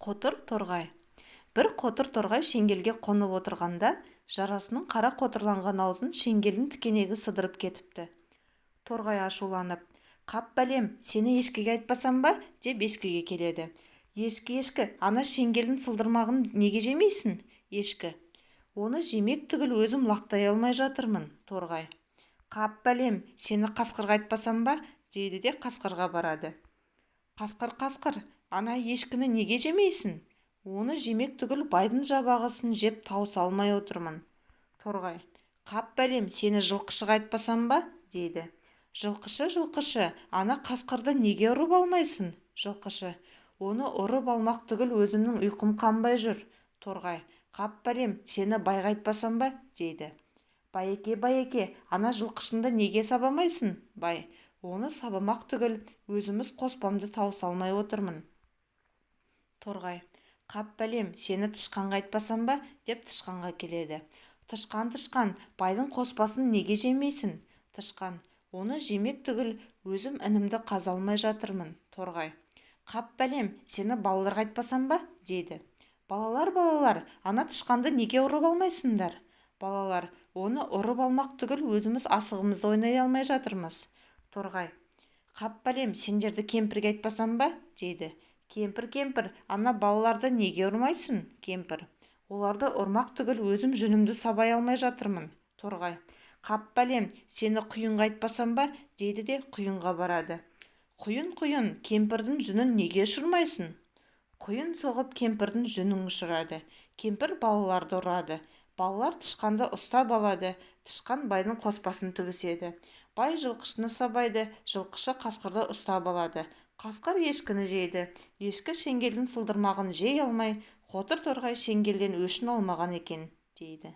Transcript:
Қотыр торғай. Бір қотыр торғай шеңгелге қонып отырғанда, жарасының қара қотырланған аузын шеңгелдің тікенегі сыдырып кетіпті. Торғай ашуланып, «Қап бәлем, сені ешкіге айтпасам ба?» деп ешкіге келеді. Ешкі, ана шеңгелдің сылдырмағын неге жемейсің? Ешкі: «Оны жемек түгіл өзім лақтай алмай жатырмын». Торғай: «Қап бәлем, сені қасқырға айтпасам ба?» дейді де қасқырға барады. Қасқыр, ана ешкіні неге жемейсің? Оны жемек түгіл байдың жабағысын жеп тауыса алмай отырмын. Торғай: «Қап бәлем, сені жылқышыға айтпасам ба?» дейді. Жылқышы, ана қасқырды неге ұрып алмайсың? Жылқышы: «Оны ұрып алмақ түгіл өзімнің ұйқым қанбай жүр». Торғай: «Қап бәлем, сені байға айтпасам ба?» дейді. Байеке, ана жылқышынды неге сабамайсың? Бай: «Оны сабамақ түгіл өзіміз қоспамды тауыса алмай отырмын». Торғай: «Қап бәлем, сені тышқанға айтпасам ба?» деп тышқанға келеді. Тышқан, байдың қоспасын неге жемейсің? Тышқан: «Оны жемек түгіл өзім інімді қаза алмай жатырмын». Торғай: «Қап бәлем, сені балаларға айтпасам ба?» дейді. Балалар, ана тышқанды неге ұрып алмайсыңдар? Балалар: «Оны ұрып алмақ түгіл өзіміз асығымызды ойнай алмай жатырмыз». Торғай: «Қап бәлем, сендерді кемпірге айтпасам ба?» дейді. Кемпір, ана балаларды неге ұрмайсың? Кемпір: «Оларды ұрмақ түгіл өзім жүнімді сабай алмай жатырмын». Торғай: «Қап бәлем, сені құйынға айтпасам ба?» дейді де құйынға барады. Құйын, кемпірдің жүнін неге ұшырмайсың? Құйын соғып кемпірдің жүнін ұшырады. Кемпір балаларды ұрады. Балалар тышқанды ұстап алады. Тышқан байдың қоспасын тігіседі. Бай жылқышыны сабайды, жылқышы қасқырды ұстап алады. Қасқыр ешкіні жейді. Ешкі шеңгелдің сылдырмағын жей алмай, қотыр торғай шеңгелден өшін алмаған екен, дейді.